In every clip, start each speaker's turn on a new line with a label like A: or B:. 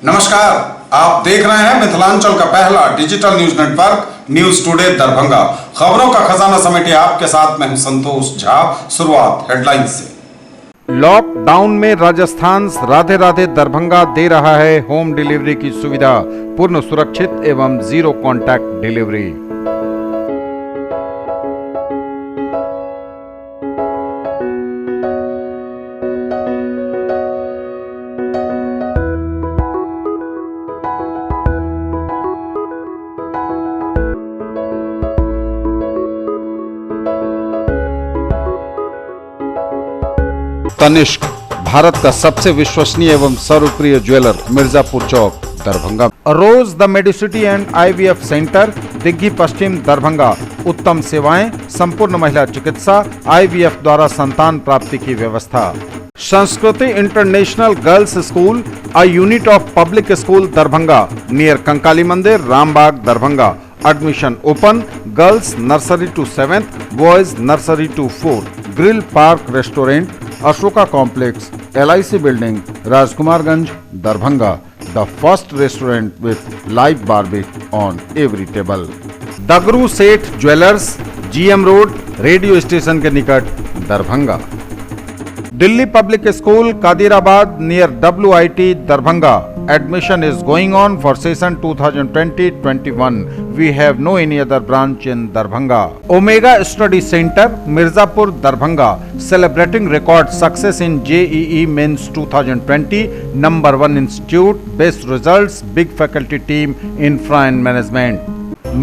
A: नमस्कार, आप देख रहे हैं मिथिलांचल का पहला digital news network news today Darbhanga. खबरों का खजाना समेटे आपके साथ मैं संतोष झा। शुरुआत हेडलाइंस से।
B: लॉकडाउन में राजस्थान राधे राधे दरभंगा दे रहा है होम डिलीवरी की सुविधा, पूर्ण सुरक्षित एवं zero contact delivery. Tanishq, Bharat का सबसे विश्वसनीय एवं सर्वप्रिय jeweller, Mirzapur Chowk, Darbhanga. Rose the Medicity and IVF centre, Digghi Paschim, Darbhanga. उत्तम सेवाएं, संपूर्ण महिला चिकित्सा, IVF द्वारा संतान प्राप्ति की व्यवस्था। Sanskriti international girls school, a unit of public school, Darbhanga, near Kankali Mandir, Rambagh, Darbhanga. Admission open. Girls nursery to 7th, boys nursery to 4th। Grill park restaurant, Ashoka complex, LIC building, Rajkumarganj, Darbhanga. The first restaurant with live barbecue on every table. Dagru Seth jewellers, GM road, radio station के निकट, दरभंगा। Delhi public school, Kadirabad, near WIT, Darbhanga. Admission is going on for session 2020-21. We have no any other branch in Darbhanga. Omega Study Center, Mirzapur, Darbhanga, celebrating record success in JEE Mains 2020. Number 1 institute, best results, big faculty team, infra and management.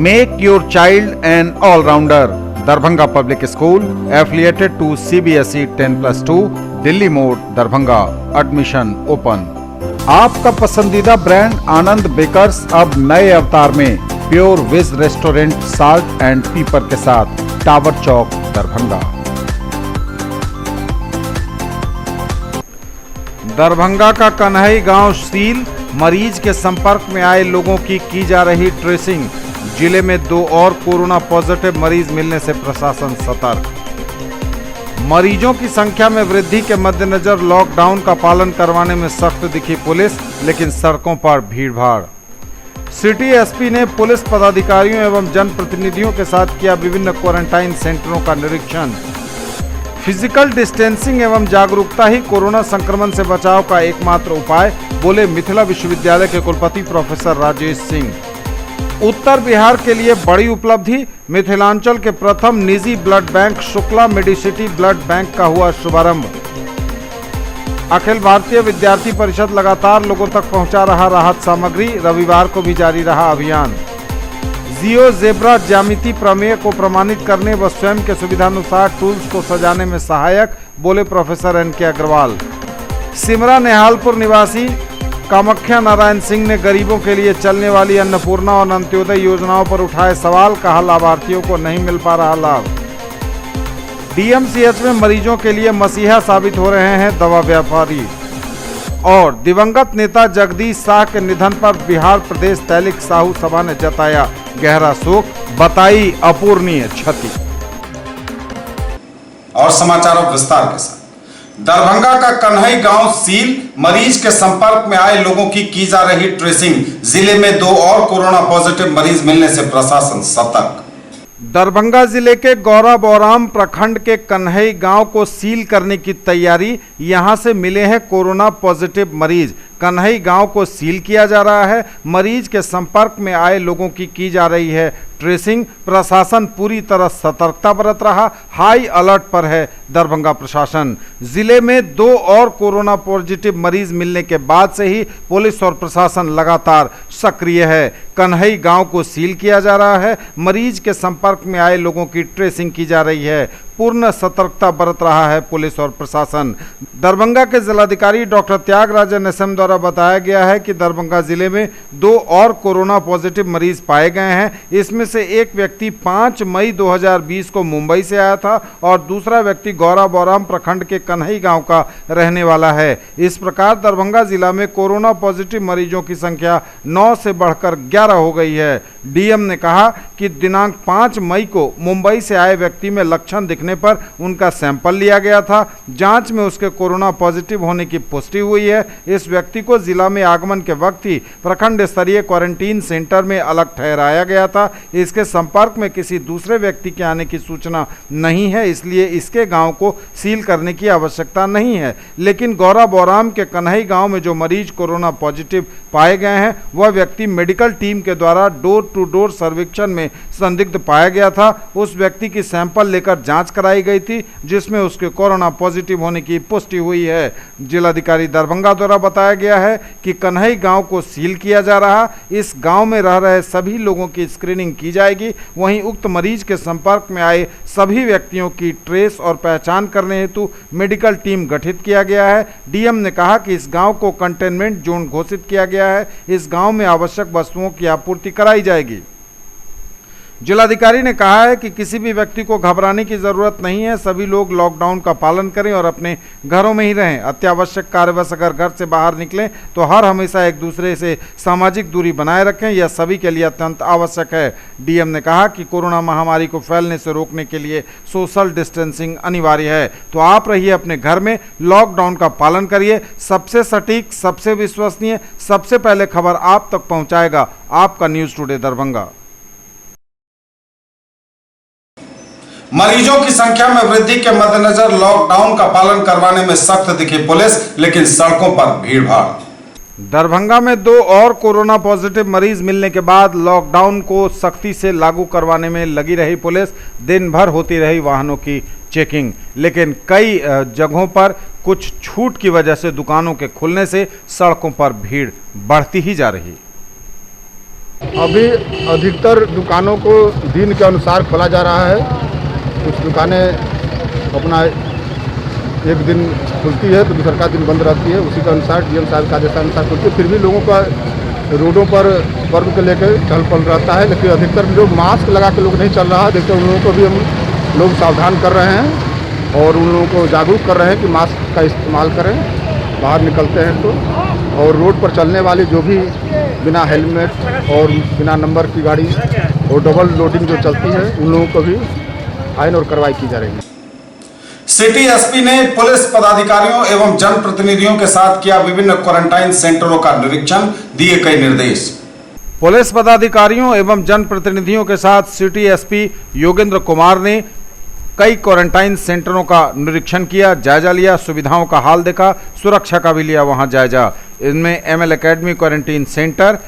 B: Make your child an all-rounder. Darbhanga Public School, affiliated to CBSE 10+2, Delhi Mode, Darbhanga. Admission open. आपका पसंदीदा brand आनंद bakers अब नए अवतार में, pure veg restaurant, salt and pepper के साथ, tower चौक, दरभंगा। दरभंगा का कन्हई गांव सील, मरीज के संपर्क में आए लोगों की जा रही ट्रेसिंग। जिले में 2 और कोरोना पॉजिटिव मरीज मिलने से प्रशासन सतर्क। मरीजों की संख्या में वृद्धि के मद्देनजर लॉकडाउन का पालन करवाने में सख्त दिखी पुलिस, लेकिन सड़कों पर भीड़भाड़। सिटी SP ने पुलिस पदाधिकारियों एवं जनप्रतिनिधियों के साथ किया विभिन्न क्वारंटाइन सेंटरों का निरीक्षण। फिजिकल डिस्टेंसिंग एवं जागरूकता ही कोरोना संक्रमण से बचाव का एकमात्र उपाय, बोले मिथिला विश्वविद्यालय के कुलपति प्रोफेसर राजेश सिंह। उत्तर बिहार के लिए बड़ी उपलब्धि, मिथिलांचल के प्रथम निजी blood bank Shukla Medicity blood bank का हुआ शुभारंभ। अखिल भारतीय विद्यार्थी परिषद लगातार लोगों तक पहुंचा रहा राहत सामग्री, रविवार को भी जारी रहा अभियान। जियो जेब्रा ज्यामिति प्रमेय को प्रमाणित करने व स्वयं के सुविधानुसार टूल्स को सजाने में सहायक, बोले प्रोफेसर NK अग्रवाल। सिमरा नेहालपुर निवासी कामाख्या नारायण सिंह ने गरीबों के लिए चलने वाली अन्नपूर्णा और अंत्योदय योजनाओं पर उठाए सवाल, कहा लाभार्थियों को नहीं मिल पा रहा लाभ। DMCH में मरीजों के लिए मसीहा साबित हो रहे हैं दवा व्यापारी। और दिवंगत नेता जगदीश शाह के निधन पर बिहार प्रदेश तैलिक साहू सभा ने जताया गहरा शोक, बताई अपूरणीय क्षति।
A: और समाचारों विस्तार के साथ। दरभंगा का कन्हई गांव सील, मरीज के संपर्क में आए लोगों की जा रही ट्रेसिंग। जिले में 2 और कोरोना पॉजिटिव मरीज मिलने से प्रशासन सतर्क।
B: दरभंगा जिले के गौराबौराम प्रखंड के कन्हई गांव को सील करने की तैयारी। यहां से मिले हैं कोरोना पॉजिटिव मरीज। कन्हई गांव को सील किया जा रहा है। मरीज के संपर्क में आए लोगों की जा रही है ट्रेसिंग। प्रशासन पूरी तरह सतर्कता बरत रहा, हाई अलर्ट पर है दरभंगा प्रशासन। जिले में 2 और कोरोना पॉजिटिव मरीज मिलने के बाद से ही पुलिस और प्रशासन लगातार सक्रिय है। कन्हई गांव को सील किया जा रहा है। मरीज के संपर्क में आए लोगों की ट्रेसिंग की जा रही है। पूर्ण सतर्कता बरत रहा है पुलिस और प्रशासन। दरभंगा के जिलाधिकारी डॉक्टर त्यागराजन SM द्वारा बताया गया है कि दरभंगा जिले में 2 और कोरोना पॉजिटिव मरीज पाए गए हैं। इसमें से एक व्यक्ति 5 मई 2020 को मुंबई से आया था और दूसरा व्यक्ति गौराबौराम प्रखंड के कन्हई गांव का रहने वाला है। इस प्रकार दरभंगा जिला में कोरोना पॉजिटिव मरीजों की संख्या 9 से बढ़कर 11 हो गई है। डीएम ने कहा कि दिनांक 5 मई को मुंबई से आए व्यक्ति में लक्षण दिखने पर उनका सैंपल लिया गया था। जांच में उसके कोरोना पॉजिटिव होने की पुष्टि हुई है। इस व्यक्ति को जिला में आगमन के वक्त ही प्रखंड स्तरीय क्वारंटीन सेंटर में अलग ठहराया गया था। इसके संपर्क में किसी दूसरे व्यक्ति के आने की सूचना नहीं है, इसलिए इसके गांव को सील करने की आवश्यकता नहीं है। लेकिन गौरा बोराम के कन्हई गांव में जो मरीज कोरोना पॉजिटिव पाए गए हैं वह व्यक्ति मेडिकल टीम के द्वारा डोर टू डोर सर्वेक्षण में संदिग्ध पाया गया था। उस व्यक्ति की सैंपल लेकर जांच कराई गई थी, जिसमें उसके कोरोना पॉजिटिव होने की पुष्टि हुई है। जिलाधिकारी दरभंगा द्वारा बताया गया है कि कन्हई गांव को सील किया जा रहा। इस गांव में रह रहे सभी लोगों की स्क्रीनिंग की जाएगी। वहीं उक्त मरीज के संपर्क में आए सभी व्यक्तियों की ट्रेस और पहचान करने हेतु मेडिकल टीम गठित किया गया है। डीएम ने कहा कि इस गांव को कंटेनमेंट जोन घोषित किया गया है। इस गांव में आवश्यक वस्तुओं की आपूर्ति कराई जाएगी। जिलाधिकारी ने कहा है कि किसी भी व्यक्ति को घबराने की जरूरत नहीं है। सभी लोग लॉकडाउन का पालन करें और अपने घरों में ही रहें। अत्यावश्यक कार्यवश अगर घर से बाहर निकलें तो हर हमेशा एक दूसरे से सामाजिक दूरी बनाए रखें। यह सभी के लिए अत्यंत आवश्यक है। डीएम ने कहा कि कोरोना महामारी को फैलने से रोकने के लिए सोशल डिस्टेंसिंग अनिवार्य है। तो आप रहिए अपने घर में, लॉकडाउन का पालन करिए। सबसे सटीक, सबसे विश्वसनीय, सबसे पहले खबर आप तक पहुंचाएगा आपका न्यूज़ टुडे दरभंगा।
A: मरीजों की संख्या में वृद्धि के मद्देनजर लॉकडाउन का पालन करवाने में सख्त दिखी पुलिस, लेकिन सड़कों पर भीड़भाड़।
B: दरभंगा में 2 और कोरोना पॉजिटिव मरीज मिलने के बाद लॉकडाउन को सख्ती से लागू करवाने में लगी रही पुलिस। दिन भर होती रही वाहनों की चेकिंग, लेकिन कई जगहों पर कुछ छूट की वजह से दुकानों के खुलने से सड़कों पर भीड़ बढ़ती ही जा रही।
C: अभी अधिकतर दुकानों को दिन के अनुसार खोला जा रहा है। कुछ दुकानें अपना एक दिन खुलती है तो दूसरा दिन बंद रहती है, उसी के अनुसार डीएम साहब का आदेशानुसार खुलती है। फिर भी लोगों का रोडों पर पर्व को लेकर चहल पहल रहता है, लेकिन अधिकतर लोग मास्क लगा के लोग नहीं चल रहा है। देखते उन लोगों को भी हम लोग सावधान कर रहे हैं और उन लोगों को जागरूक कर रहे हैं कि मास्क का इस्तेमाल करें बाहर निकलते हैं तो। और रोड पर चलने वाली जो भी बिना हेलमेट और बिना नंबर की गाड़ी और डबल लोडिंग जो चलती है उन लोगों को भी फाइन और कार्रवाई की जा रही है।
A: सिटी एसपी ने पुलिस पदाधिकारियों एवं जनप्रतिनिधियों के साथ किया विभिन्न क्वारंटाइन सेंटरों का निरीक्षण, दिए कई निर्देश।
B: पुलिस पदाधिकारियों एवं जनप्रतिनिधियों के साथ सिटी एसपी योगेंद्र कुमार ने कई क्वारंटाइन सेंटरों का निरीक्षण किया, जायजा लिया, सुविधाओं का हाल देखा, सुरक्षा का भी लिया वहां जायजा। इनमें ML academy quarantine centre,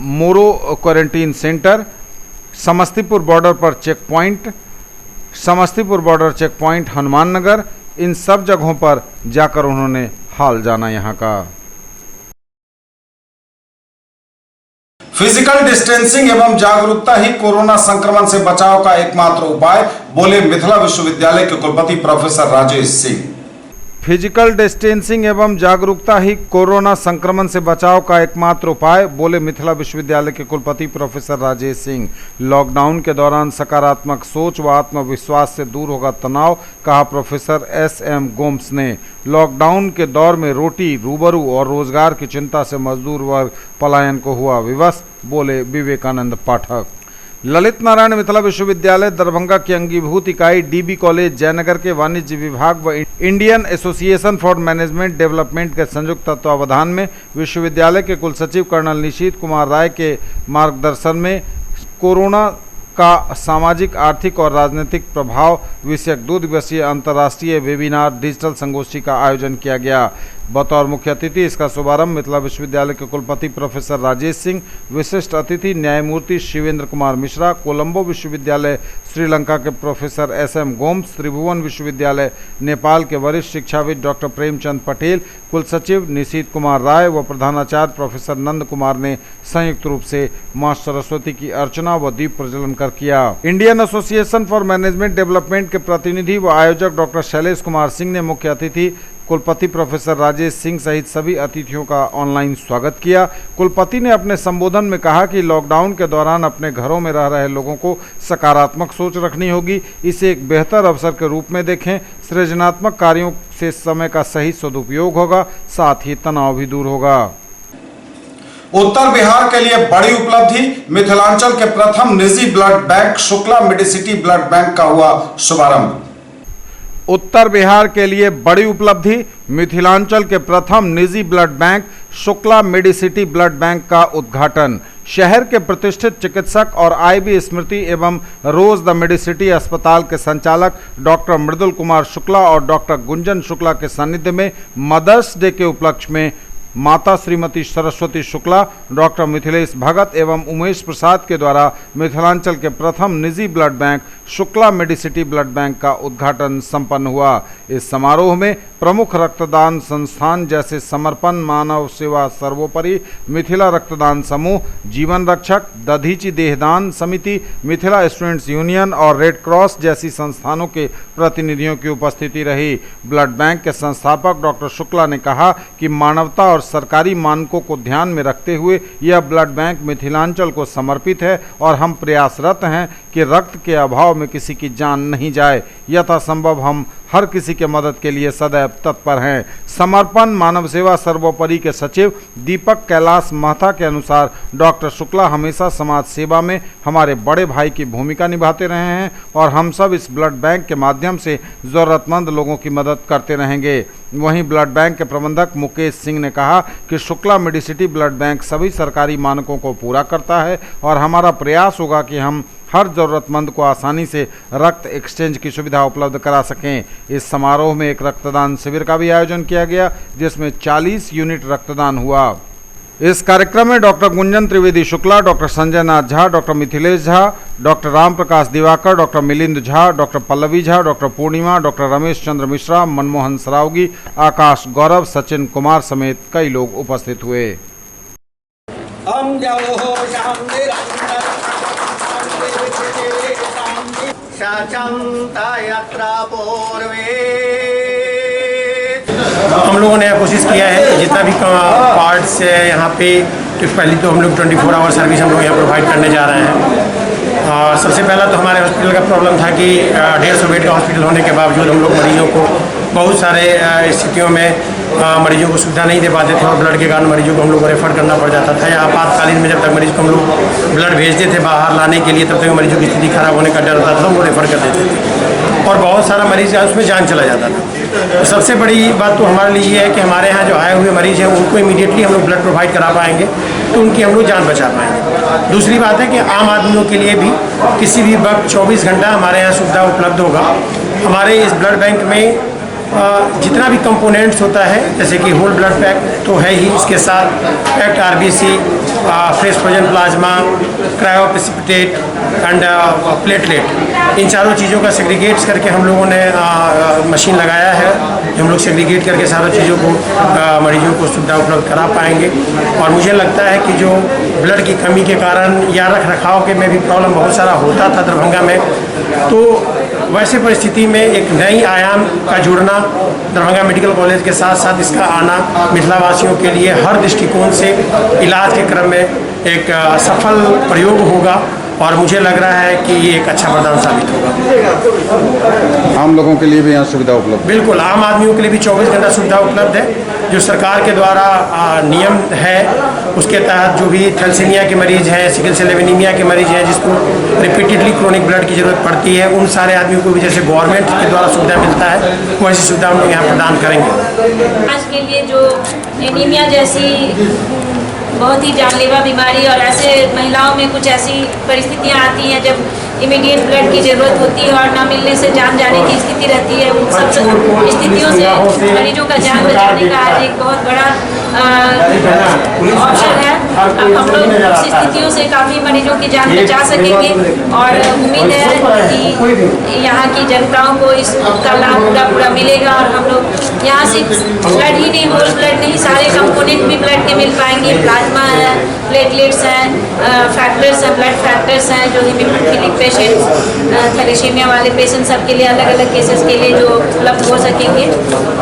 B: Moro quarantine centre, Samastipur border पर check point, Samastipur border check point, Hanuman Nagar, इन सब जगहों पर जाकर उन्होंने हाल जाना यहां का।
A: फिजिकल डिस्टेंसिंग एवं जागरूकता ही कोरोना संक्रमण से बचाव का एकमात्र उपाय, बोले मिथिला विश्वविद्यालय के कुलपति professor Rajesh Singh.
B: Physical distancing एवं जागरूकता ही कोरोना संक्रमण से बचाव का एकमात्र उपाय, बोले मिथिला विश्वविद्यालय के कुलपति प्रोफेसर राजेश सिंह। लॉकडाउन के दौरान सकारात्मक सोच व आत्मविश्वास से दूर होगा तनाव, कहा प्रोफेसर एसएम गोम्स ने। लॉकडाउन के दौर में रोटी, रूबरू और रोजगार की चिंता से मजदूर वर्ग पलायन को हुआ विवश, बोले विवेकानंद पाठक। ललित नारायण मिथिला विश्वविद्यालय दरभंगा की अंगीभूत इकाई डीबी कॉलेज जयनगर के वाणिज्य विभाग व Indian association for management development के संयुक्त तत्वावधान में विश्वविद्यालय के कुलसचिव कर्नल निशीत कुमार राय के मार्गदर्शन में कोरोना का सामाजिक, आर्थिक और राजनीतिक प्रभाव विषयक 2 दिवसीय अंतर्राष्ट्रीय वेबिनार डिजिटल संगोष्ठी का आयोजन किया गया। बतौर मुख्य अतिथि इसका शुभारंभ मिथिला विश्वविद्यालय के कुलपति प्रोफेसर राजेश सिंह, विशिष्ट अतिथि न्यायमूर्ति शिवेंद्र कुमार मिश्रा, कोलंबो विश्वविद्यालय श्रीलंका के प्रोफेसर एसएम गोम्स, त्रिभुवन विश्वविद्यालय नेपाल के वरिष्ठ शिक्षाविद डॉक्टर प्रेमचंद पटेल, कुलसचिव निशीत कुमार राय व प्रधानाचार्य प्रोफेसर नंद कुमार ने संयुक्त रूप से मां सरस्वती की अर्चना व दीप प्रज्वलन कर किया। Indian association for management development के प्रतिनिधि व आयोजक डॉक्टर शैलेश कुमार सिंह ने मुख्य अतिथि कुलपति प्रोफेसर राजेश सिंह सहित सभी अतिथियों का ऑनलाइन स्वागत किया। कुलपति ने अपने संबोधन में कहा कि लॉकडाउन के दौरान अपने घरों में रह रहे लोगों को सकारात्मक सोच रखनी होगी, इसे एक बेहतर अवसर के रूप में देखें। सृजनात्मक कार्यों से समय का सही सदुपयोग होगा, साथ ही तनाव भी दूर होगा।
A: उत्तर बिहार के लिए बड़ी उपलब्धि, मिथिलांचल के प्रथम निजी blood bank Shukla Medicity blood bank का हुआ शुभारंभ।
B: उत्तर बिहार के लिए बड़ी उपलब्धि, मिथिलांचल के प्रथम निजी blood bank Shukla Medicity blood bank का उद्घाटन। शहर के प्रतिष्ठित चिकित्सक और आईबी स्मृति एवं रोज द मेडिसिटी अस्पताल के संचालक डॉक्टर मृदुल कुमार शुक्ला और डॉक्टर गुंजन शुक्ला के सानिध्य में मदर्स डे के उपलक्ष्य में माता श्रीमती सरस्वती शुक्ला, डॉक्टर मिथिलेश भगत एवं उमेश प्रसाद के द्वारा मिथिलांचल के प्रथम निजी blood bank Shukla Medicity blood bank का उद्घाटन संपन्न हुआ। इस समारोह में प्रमुख रक्तदान संस्थान जैसे समर्पण, मानव सेवा सर्वोपरि, मिथिला रक्तदान समूह, जीवन रक्षक, दधीची देहदान समिति, मिथिला स्टूडेंट्स यूनियन और रेड क्रॉस जैसी संस्थानों के प्रतिनिधियों की उपस्थिति रही। ब्लड बैंक के संस्थापक डॉक्टर शुक्ला ने कहा कि मानवता और सरकारी मानकों को ध्यान में रखते हुए यह ब्लड बैंक मिथिलांचल को समर्पित है और हम प्रयासरत हैं कि रक्त के अभाव में किसी की जान नहीं जाए। यथासंभव हम हर किसी के मदद के लिए सदैव तत्पर हैं। समर्पण मानव सेवा सर्वोपरि के सचिव दीपक कैलाश महता के अनुसार डॉक्टर शुक्ला हमेशा समाज सेवा में हमारे बड़े भाई की भूमिका निभाते रहे हैं और हम सब इस ब्लड बैंक के माध्यम से ज़रूरतमंद लोगों की मदद करते रहेंगे। वहीं ब्लड बैंक के प्रबंधक मुकेश सिंह ने कहा कि शुक्ला मेडिसिटी ब्लड बैंक सभी सरकारी मानकों को पूरा करता है और हमारा प्रयास होगा कि हम हर ज़रूरतमंद को आसानी से रक्त एक्सचेंज की सुविधा उपलब्ध करा सकें। इस समारोह में एक रक्तदान शिविर का भी आयोजन किया गया जिसमें 40 यूनिट रक्तदान हुआ। इस कार्यक्रम में doctor Gunjan Trivedi Shukla, doctor Sanjay Nath Jha, doctor Mithilesh Jha, doctor Ram Prakash Diwakar, doctor Milind Jha, doctor Pallavi Jha, doctor Purnima, doctor Ramesh Chandra Mishra, Manmohan Saraogi, Akash Gaurav, Sachin Kumar समेत कई लोग उपस्थित हुए।
D: हम लोगों ने कोशिश किया है कि जितना भी पार्ट्स है यहाँ पे, कि पहले तो हम लोग 24 आवर सर्विस हम लोग यहाँ प्रोवाइड करने जा रहे हैं। सबसे पहला तो हमारे हॉस्पिटल का प्रॉब्लम था कि 150 बेड का हॉस्पिटल होने के बावजूद हम लोग मरीजों को बहुत सारे स्थितियों में मरीजों को सुविधा नहीं दे पाते थे और ब्लड के कारण मरीजों को हम लोग को रेफर करना पड़ जाता था या आपातकालीन में जब तक मरीज को हम लोग ब्लड भेजते थे बाहर लाने के लिए तब तक मरीजों की स्थिति खराब होने का डर होता था, वो रेफर कर देते थे और बहुत सारा मरीज उसमें जान चला जाता था। तो सबसे बड़ी बात तो हमारे लिए ये है कि हमारे यहाँ जो आए हुए मरीज़ हैं उनको इमीडिएटली हम लोग ब्लड प्रोवाइड करा पाएंगे तो उनकी हम लोग जान बचा पाएंगे। दूसरी बात है कि आम आदमियों के लिए भी किसी भी वक्त 24 घंटा हमारे यहाँ सुविधा उपलब्ध होगा। हमारे इस ब्लड बैंक में जितना भी कंपोनेंट्स होता है जैसे कि होल ब्लड पैक तो है ही, इसके साथ packed RBC, fresh frozen plasma, cryoprecipitate and platelet, इन चारों चीज़ों का सेग्रीगेट्स करके हम लोगों ने मशीन लगाया है। हम लोग सेग्रीगेट करके सारों चीज़ों को मरीजों को सुविधा उपलब्ध करा पाएंगे और मुझे लगता है कि जो ब्लड की कमी के कारण या रख रखाव के में भी प्रॉब्लम बहुत सारा होता था दरभंगा में, तो वैसे परिस्थिति में एक नई आयाम का जुड़ना दरभंगा मेडिकल कॉलेज के साथ साथ इसका आना मिथिलावासियों के लिए हर दृष्टिकोण से इलाज के क्रम में एक सफल प्रयोग होगा और मुझे लग रहा है कि ये एक अच्छा वरदान साबित होगा।
B: आम लोगों के लिए भी यहाँ सुविधा उपलब्ध?
D: बिल्कुल, आम आदमियों के लिए भी 24 घंटा सुविधा उपलब्ध है। जो सरकार के द्वारा नियम है उसके तहत जो भी थैलेसीमिया के मरीज़ हैं, सिकल सेल एनीमिया के मरीज़ हैं जिसको रिपीटेडली क्रोनिक ब्लड की ज़रूरत पड़ती है, उन सारे आदमियों को भी जैसे गवर्नमेंट के द्वारा सुविधा मिलता है वैसी सुविधा हम लोग यहाँ प्रदान करेंगे।
E: आज के लिए जो एनीमिया जैसी बहुत ही जानलेवा बीमारी और ऐसे महिलाओं में कुछ ऐसी परिस्थितियाँ आती हैं जब इमीडिएट ब्लड की ज़रूरत होती है और ना मिलने से जान जाने की स्थिति रहती है, उन सब स्थितियों से मरीजों का जान बचाने का आज एक बहुत बड़ा अवसर है। अब हम लोग उस स्थितियों से काफ़ी मरीजों की जान बचा सकेंगे और उम्मीद है कि यहाँ की जनताओं को इसका लाभ पूरा मिलेगा और हम लोग यहाँ सिर्फ ब्लड ही नहीं, होल ब्लड नहीं, सारे कंपोनेंट भी ब्लड के मिल पाएंगे। प्लाज्मा है, प्लेटलेट्स हैं, फैक्टर्स हैं, ब्लड फैक्टर्स हैं जो हीमोफिलिक पेशेंट्स, थैलेसीमिया वाले पेशेंट सबके लिए अलग अलग केसेस के लिए जो उपलब्ध हो सकेंगे।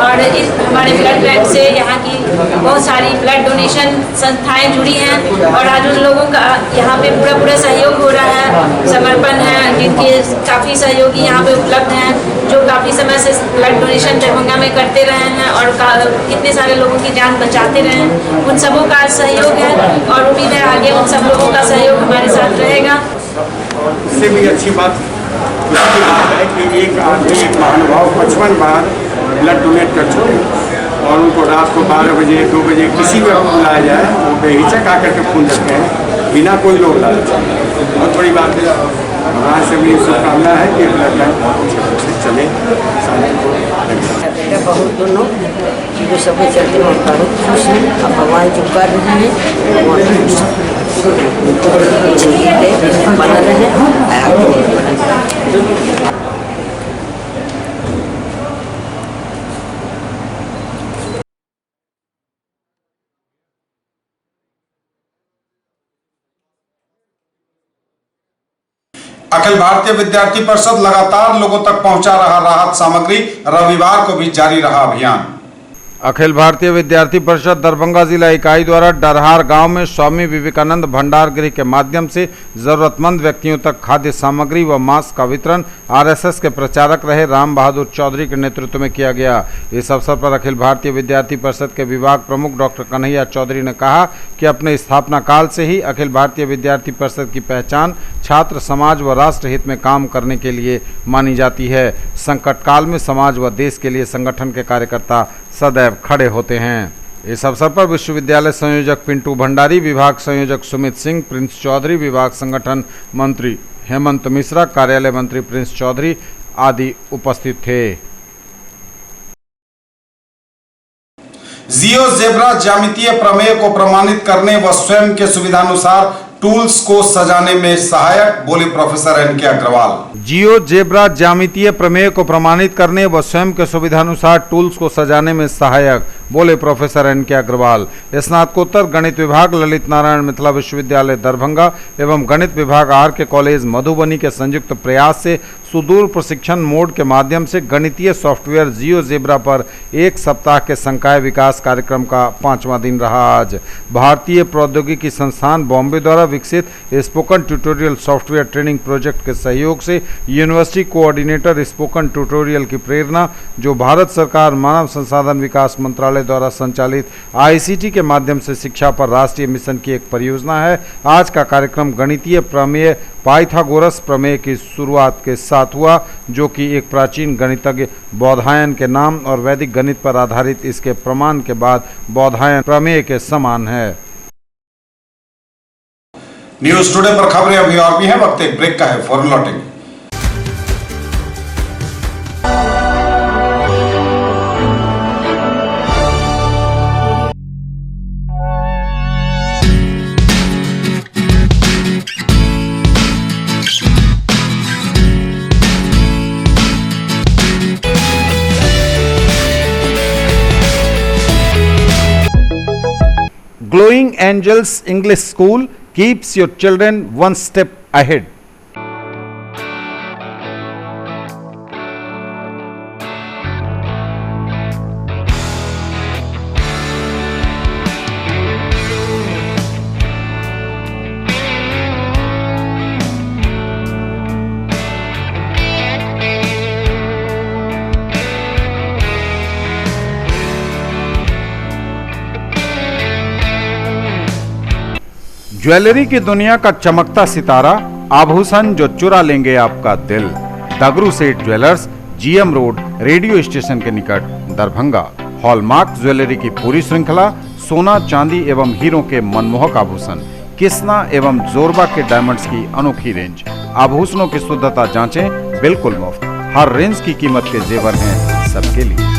E: और इस हमारे ब्लड बैंक से यहाँ की बहुत सारी ब्लड डोनेशन संस्थाएं जुड़ी हैं और आज उन लोगों का यहाँ पे पूरा सहयोग हो रहा है। समर्पण है जिनके काफ़ी सहयोगी यहाँ पे उपलब्ध हैं जो काफ़ी समय से ब्लड डोनेशन दरभंगा में समय करते रहे हैं और कितने सारे लोगों की जान बचाते रहे हैं, उन सबों का सहयोग है और उम्मीद है आगे उन सब लोगों का सहयोग हमारे साथ रहेगा।
F: इससे भी अच्छी बात है कि एक आदमी, एक महानुभाव 55 बार ब्लड डोनेट कर चुके और उनको रात को 12 बजे 2 बजे किसी भी वक्त बुलाया जाए वो बेहिचक आकर के खून देते हैं बिना कोई लोग लालच। बहुत बड़ी बात है। वहाँ से भी शुभकामना है कि ब्लड बैंक बहुत अच्छे से चले।
G: बहुत दोनों चीज़ों सब चलते हैं, बहुत खुश हैं। अब भगवान जो कर रहे हैं बना रहे हैं।
A: अखिल भारतीय विद्यार्थी परिषद लगातार लोगों तक पहुंचा रहा राहत सामग्री, रविवार को भी जारी रहा अभियान।
B: अखिल भारतीय विद्यार्थी परिषद दरभंगा जिला इकाई द्वारा डरहार गांव में स्वामी विवेकानंद भंडार गृह के माध्यम से जरूरतमंद व्यक्तियों तक खाद्य सामग्री व मास्क का वितरण आरएसएस के प्रचारक रहे राम बहादुर चौधरी के नेतृत्व में किया गया। इस अवसर पर अखिल भारतीय विद्यार्थी परिषद के विभाग प्रमुख डॉक्टर कन्हैया चौधरी ने कहा कि अपने स्थापना काल से ही अखिल भारतीय विद्यार्थी परिषद की पहचान छात्र समाज व राष्ट्र हित में काम करने के लिए मानी जाती है। संकट काल में समाज व देश के लिए संगठन के कार्यकर्ता सदैव खड़े होते हैं। इस अवसर पर विश्वविद्यालय संयोजक पिंटू भंडारी, विभाग संयोजक सुमित सिंह, प्रिंस चौधरी, विभाग संगठन मंत्री हेमंत मिश्रा, कार्यालय मंत्री प्रिंस चौधरी आदि उपस्थित थे।
A: जियो जेब्रा ज्यामितीय प्रमेय को प्रमाणित करने व स्वयं के सुविधानुसार टूल्स को सजाने में सहायक, बोले प्रोफेसर एन.के. अग्रवाल।
B: जियो जेब्रा ज्यामितीय प्रमेय को प्रमाणित करने व स्वयं के सुविधानुसार टूल्स को सजाने में सहायक, बोले प्रोफेसर एन.के. अग्रवाल। स्नातकोत्तर गणित विभाग ललित नारायण मिथिला विश्वविद्यालय दरभंगा एवं गणित विभाग आर.के. कॉलेज मधुबनी के संयुक्त प्रयास से सुदूर प्रशिक्षण मोड के माध्यम से गणितीय सॉफ्टवेयर जियो जेब्रा पर एक सप्ताह के संकाय विकास कार्यक्रम का 5वां दिन रहा। आज भारतीय प्रौद्योगिकी संस्थान बॉम्बे द्वारा विकसित spoken tutorial software training project के सहयोग से यूनिवर्सिटी कोऑर्डिनेटर स्पोकन ट्यूटोरियल की प्रेरणा, जो भारत सरकार मानव संसाधन विकास मंत्रालय द्वारा संचालित आईसीटी के माध्यम से शिक्षा पर राष्ट्रीय मिशन की एक परियोजना है। आज का कार्यक्रम गणितीय प्रमेय पाइथागोरस प्रमेय की शुरुआत के साथ हुआ, जो कि एक प्राचीन गणितज्ञ बौधायन के नाम और वैदिक गणित पर आधारित इसके प्रमाण के बाद बौधायन प्रमेय के समान है।
A: न्यूज टुडे पर खबरें अभी और भी हैं, वक्त एक ब्रेक का है, फौरन लौटेंगे।
B: Glowing Angels English School keeps your children one step ahead. Jewellery की दुनिया का चमकता सितारा, आभूषण जो चुरा लेंगे आपका दिल। दगरू Seth jewellers, GM road, radio station के निकट, दरभंगा। हॉलमार्क ज्वेलरी की पूरी श्रृंखला, सोना, चांदी एवं हीरों के मनमोहक आभूषण, किस्ना एवं जोरबा के डायमंड्स की अनोखी रेंज। आभूषणों की शुद्धता जांचें, बिल्कुल मुफ्त। हर रेंज की कीमत के जेवर हैं सबके लिए।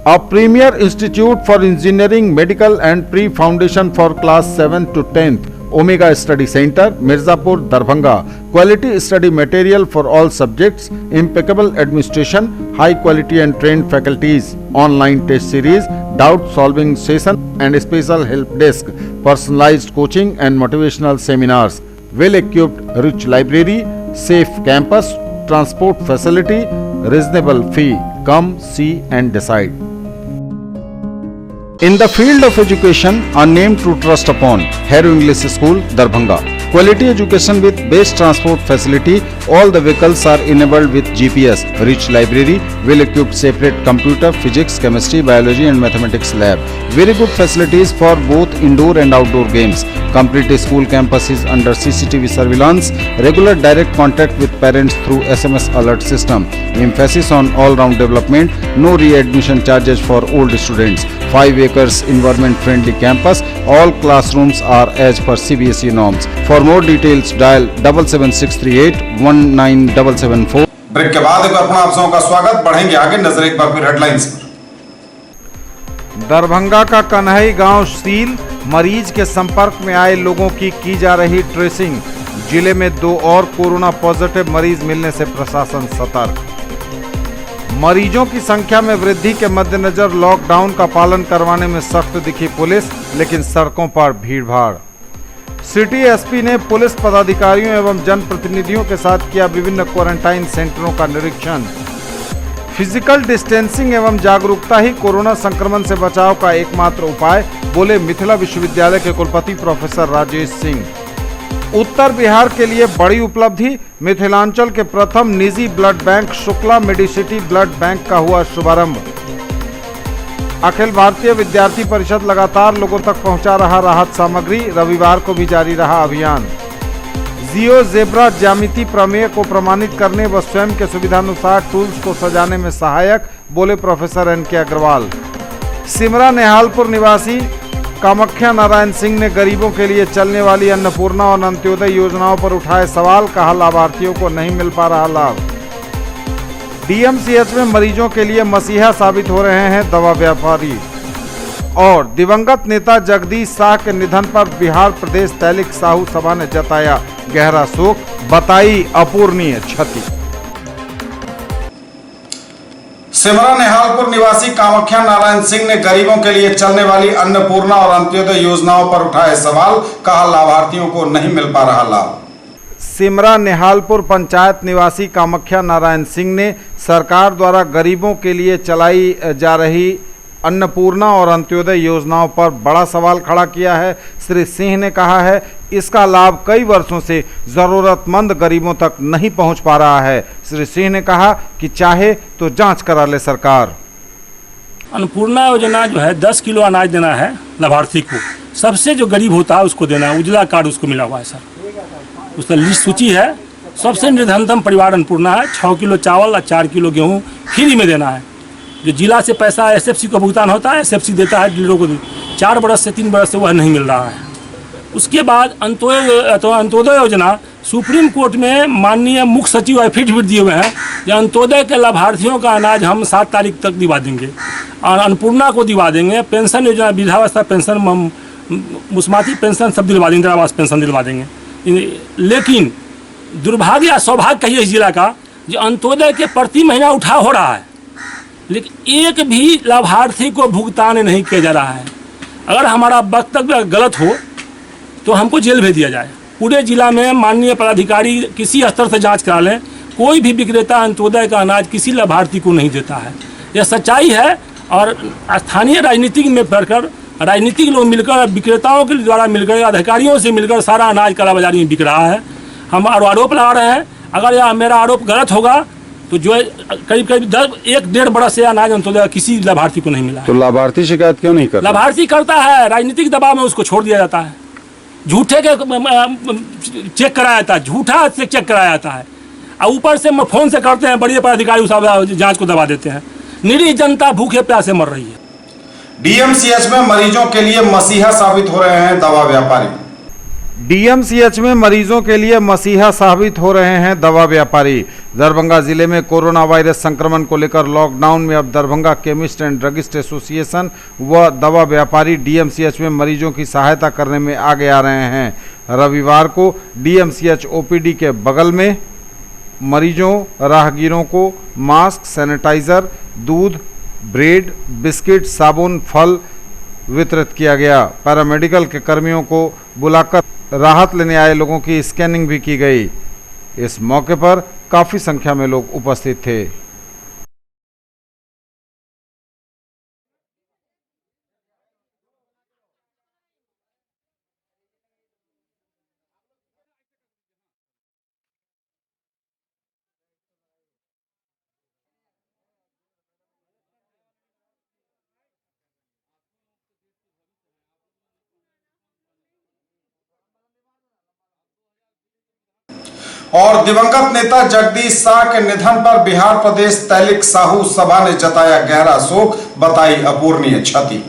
B: A premier institute for engineering, medical and pre-foundation for class 7 to 10th, Omega Study Center, Mirzapur, Darbhanga. Quality study material for all subjects, impeccable administration, high quality and trained faculties, online test series, doubt solving session and special help desk, personalized coaching and motivational seminars, well equipped rich library, safe campus, transport facility, reasonable fee. Come see and decide. In the field of education, a name to trust upon, Hero English School, Darbhanga. Quality education with best transport facility. All the vehicles are enabled with GPS. Rich library, well-equipped separate computer, physics, chemistry, biology and mathematics lab. Very good facilities for both indoor and outdoor games. Complete school campus is under CCTV surveillance. Regular direct contact with parents through SMS alert system. Emphasis on all-round development. No re-admission charges for old students. 5 acres environment-friendly campus. All classrooms are as per CBSE norms. For more details, dial 77638 19774.
A: Break के बाद एक बार पुनः आप सबों का स्वागत। बढ़ेंगे आगे, नजर एक बार फिर हेडलाइंस पर।
B: दरभंगा का कन्हई गांव सील, मरीज के संपर्क में आए लोगों की जा रही ट्रेसिंग। जिले में 2 और कोरोना पॉजिटिव मरीज मिलने से प्रशासन सतर्क। मरीजों की संख्या में वृद्धि के मद्देनजर लॉकडाउन का पालन करवाने में सख्त दिखी पुलिस, लेकिन सड़कों पर भीड़भाड़। सिटी एसपी ने पुलिस पदाधिकारियों एवं जनप्रतिनिधियों के साथ किया विभिन्न क्वारंटाइन सेंटरों का निरीक्षण। फिजिकल डिस्टेंसिंग एवं जागरूकता ही कोरोना संक्रमण से बचाव का एकमात्र उपाय, बोले मिथिला विश्वविद्यालय के कुलपति प्रोफेसर राजेश सिंह। उत्तर बिहार के लिए बड़ी उपलब्धि, मिथिलांचल के प्रथम निजी blood bank Shukla Medicity blood bank का हुआ शुभारंभ। अखिल भारतीय विद्यार्थी परिषद लगातार लोगों तक पहुंचा रहा राहत सामग्री, रविवार को भी जारी रहा अभियान। जियो जेब्रा ज्यामिति प्रमेय को प्रमाणित करने व स्वयं के सुविधानुसार टूल्स को सजाने में सहायक, बोले प्रोफेसर NK अग्रवाल। सिमरा नेहालपुर निवासी कामाख्या नारायण सिंह ने गरीबों के लिए चलने वाली अन्नपूर्णा और अंत्योदय योजनाओं पर उठाए सवाल, कहा लाभार्थियों को नहीं मिल पा रहा लाभ। DMCH में मरीजों के लिए मसीहा साबित हो रहे हैं दवा व्यापारी। और दिवंगत नेता जगदीश शाह के निधन पर बिहार प्रदेश तैलिक साहू सभा ने जताया गहरा शोक, बताई अपूरणीय क्षति।
A: सिमरा नेहालपुर निवासी कामाख्या नारायण सिंह ने गरीबों के लिए चलने वाली अन्नपूर्णा और अंत्योदय योजनाओं पर उठाए सवाल, कहा लाभार्थियों को नहीं मिल पा रहा लाभ।
B: सिमरा नेहालपुर पंचायत निवासी कामाख्या नारायण सिंह ने सरकार द्वारा गरीबों के लिए चलाई जा रही अन्नपूर्णा और अंत्योदय योजनाओं पर बड़ा सवाल खड़ा किया है। श्री सिंह ने कहा है, इसका लाभ कई वर्षों से जरूरतमंद गरीबों तक नहीं पहुंच पा रहा है। श्री सिंह ने कहा कि चाहे तो जांच करा ले सरकार।
H: अन्नपूर्णा योजना जो है 10 किलो अनाज देना है लाभार्थी को, सबसे जो गरीब होता है उसको देना है। उजला कार्ड उसको मिला हुआ है सर, उसका लिस्ट सूची है। सबसे निर्धनतम परिवार अन्नपूर्णा है। 6 किलो चावल और 4 किलो गेहूँ फ्री में देना है। जो जिला से पैसा SFC को भुगतान होता है, SFC देता है डीलरों को। 4 बरस से 3 बरस से वह नहीं मिल रहा है। उसके बाद अंत्योदय योजना सुप्रीम कोर्ट में माननीय मुख्य सचिव एफिडेविट दिए हुए हैं कि अंत्योदय के लाभार्थियों का अनाज हम 7 तारीख तक दिवा देंगे और अन्नपूर्णा को दिवा देंगे। पेंशन योजना, वृद्धावस्था पेंशन, मुस्माती पेंशन सब दिलवा देंगे, इंदिरा आवास पेंशन दिलवा देंगे। लेकिन दुर्भाग्य या सौभाग्य कहिए इस जिला का, जो अंत्योदय के प्रति महीना उठा हो रहा है, लेकिन एक भी लाभार्थी को भुगतान नहीं किया जा रहा है। अगर हमारा वक्तव्य गलत हो तो हमको जेल भेज दिया जाए। पूरे जिला में माननीय पदाधिकारी किसी स्तर से जांच करा लें, कोई भी विक्रेता अंत्योदय का अनाज किसी लाभार्थी को नहीं देता है। यह सच्चाई है। और स्थानीय राजनीतिक में पढ़कर राजनीतिक लोग मिलकर, विक्रेताओं के द्वारा मिलकर, अधिकारियों से मिलकर सारा अनाज कालाबाजारी में बिक रहा है। हम आरोप लगा रहे हैं। अगर यह मेरा आरोप गलत होगा तो जो है करीब 1-1.5 बरस से अनाज अंत्योदय किसी लाभार्थी को नहीं मिला है।
B: तो लाभार्थी शिकायत क्यों नहीं करता?
H: लाभार्थी करता है, राजनीतिक दबाव में उसको छोड़ दिया जाता है। झूठे के चेक कराया जाता है, झूठा से चेक कराया जाता है और ऊपर से फोन से करते हैं, बड़े पदाधिकारी जांच को दबा देते हैं। निरीह जनता भूखे प्यासे मर रही है।
A: DMCH में मरीजों के लिए मसीहा साबित हो रहे हैं दवा व्यापारी।
B: DMCH में मरीजों के लिए मसीहा साबित हो रहे हैं दवा व्यापारी। दरभंगा जिले में कोरोना वायरस संक्रमण को लेकर लॉकडाउन में अब Darbhanga chemist and druggist association व दवा व्यापारी DMCH में मरीजों की सहायता करने में आगे आ रहे हैं। रविवार को DMCH OPD के बगल में मरीजों, राहगीरों को मास्क, सैनिटाइजर, दूध, ब्रेड, बिस्किट, साबुन, फल वितरित किया गया। पैरामेडिकल के कर्मियों को बुलाकर राहत लेने आए लोगों की स्कैनिंग भी की गई। इस मौके पर काफी संख्या में लोग उपस्थित थे।
A: और दिवंगत नेता जगदीश शाह के निधन पर बिहार प्रदेश तैलिक साहू सभा ने जताया गहरा शोक, बताई अपूरणीय क्षति।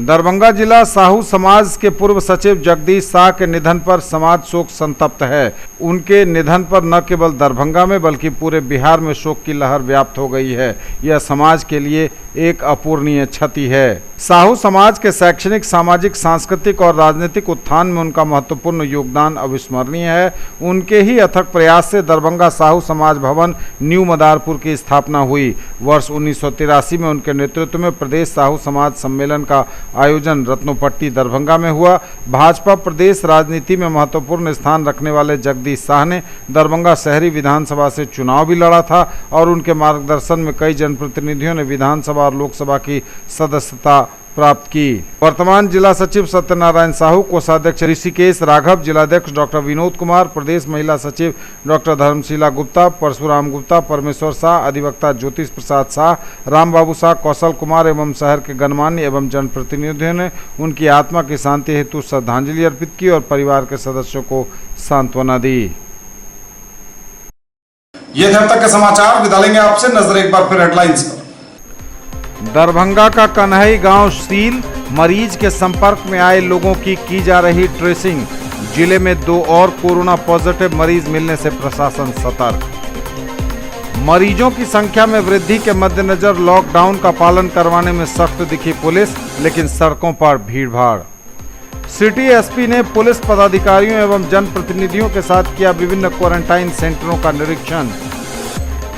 B: दरभंगा जिला साहू समाज के पूर्व सचिव जगदीश शाह के निधन पर समाज शोक संतप्त है। उनके निधन पर न केवल दरभंगा में बल्कि पूरे बिहार में शोक की लहर व्याप्त हो गई है। यह समाज के लिए एक अपूरणीय क्षति है। साहू समाज के शैक्षणिक, सामाजिक, सांस्कृतिक और राजनीतिक उत्थान में उनका महत्वपूर्ण योगदान अविस्मरणीय है। उनके ही अथक प्रयास से दरभंगा साहू समाज भवन न्यू मदारपुर की स्थापना हुई। वर्ष 1983 में उनके नेतृत्व में प्रदेश साहू समाज सम्मेलन का आयोजन रत्नोपट्टी दरभंगा में हुआ। भाजपा प्रदेश राजनीति में महत्वपूर्ण स्थान रखने वाले जगदीश शाह ने दरभंगा शहरी विधानसभा से चुनाव भी लड़ा था और उनके मार्गदर्शन में कई जनप्रतिनिधियों ने विधानसभा और लोकसभा की सदस्यता प्राप्त की। वर्तमान जिला सचिव सत्यनारायण साहू, कोषाध्यक्ष ऋषिकेश राघव, जिलाध्यक्ष डॉक्टर विनोद कुमार, प्रदेश महिला सचिव डॉक्टर धर्मशीला गुप्ता, परशुराम गुप्ता, परमेश्वर शाह, अधिवक्ता ज्योतिष प्रसाद शाह, राम बाबू शाह, कौशल कुमार एवं शहर के गणमान्य एवं जनप्रतिनिधियों ने उनकी आत्मा की शांति हेतु श्रद्धांजलि अर्पित की और परिवार के सदस्यों को सांत्वना दी।
A: ये थे अब तक के समाचार। विदा लेंगे आपसे, नजर एक बार फिर हेडलाइंस पर।
B: दरभंगा का कन्हई गांव सील, मरीज के संपर्क में आए लोगों की जा रही ट्रेसिंग। जिले में 2 और कोरोना पॉजिटिव मरीज मिलने से प्रशासन सतर्क। मरीजों की संख्या में वृद्धि के मद्देनजर लॉकडाउन का पालन करवाने में सख्त दिखी पुलिस, लेकिन सड़कों पर भीड़भाड़। सिटी एसपी ने पुलिस पदाधिकारियों एवं जनप्रतिनिधियों के साथ किया विभिन्न क्वारंटाइन सेंटरों का निरीक्षण।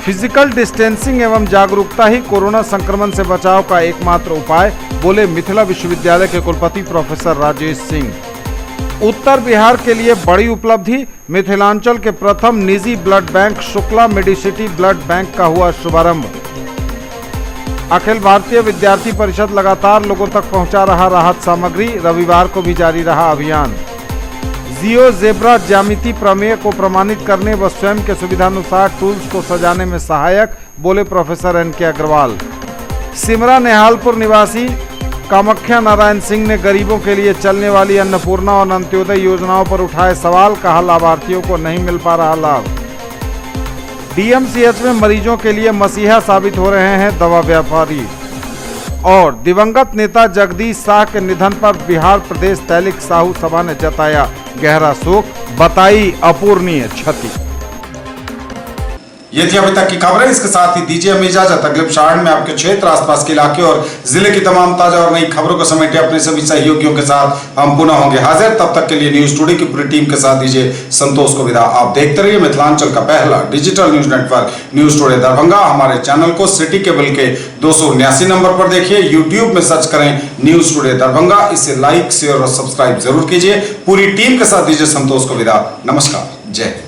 B: फिजिकल डिस्टेंसिंग एवं जागरूकता ही कोरोना संक्रमण से बचाव का एकमात्र उपाय, बोले मिथिला विश्वविद्यालय के कुलपति प्रोफेसर राजेश सिंह। उत्तर बिहार के लिए बड़ी उपलब्धि, मिथिलांचल के प्रथम निजी blood bank Shukla Medicity blood bank का हुआ शुभारंभ। अखिल भारतीय विद्यार्थी परिषद लगातार लोगों तक पहुंचा रहा राहत सामग्री, रविवार को भी जारी रहा अभियान। जियो जेब्रा ज्यामिति प्रमेय को प्रमाणित करने व स्वयं के सुविधानुसार टूल्स को सजाने में सहायक, बोले प्रोफेसर NK अग्रवाल। सिमरा नेहालपुर निवासी कामाख्या नारायण सिंह ने गरीबों के लिए चलने वाली अन्नपूर्णा और अंत्योदय योजनाओं पर उठाए सवाल, कहा लाभार्थियों को नहीं मिल पा रहा लाभ। DMCH में मरीजों के लिए मसीहा साबित हो रहे हैं दवा व्यापारी। और दिवंगत नेता जगदीश शाह के निधन पर बिहार प्रदेश तैलिक साहू सभा ने जताया गहरा शोक, बताई अपूरणीय क्षति।
A: ये थी अभी तक की खबरें। इसके साथ ही दीजिए हमें इजाजत। अगले क्षण में आपके क्षेत्र, आसपास के इलाके और जिले की तमाम ताजा और नई खबरों को समेटे अपने सभी सहयोगियों के साथ हम पुनः होंगे हाजिर। तब तक के लिए न्यूज टुडे की पूरी टीम के साथ दीजिए संतोष को विदा। आप देखते रहिए मिथिलांचल का पहला digital news network news today Darbhanga. हमारे चैनल को सिटी केबल के 279 नंबर पर देखिए, यूट्यूब में सर्च करें न्यूज टुडे दरभंगा। इसे लाइक, शेयर और सब्सक्राइब जरूर कीजिए। पूरी टीम के साथ दीजिए संतोष को विदा। नमस्कार, जय।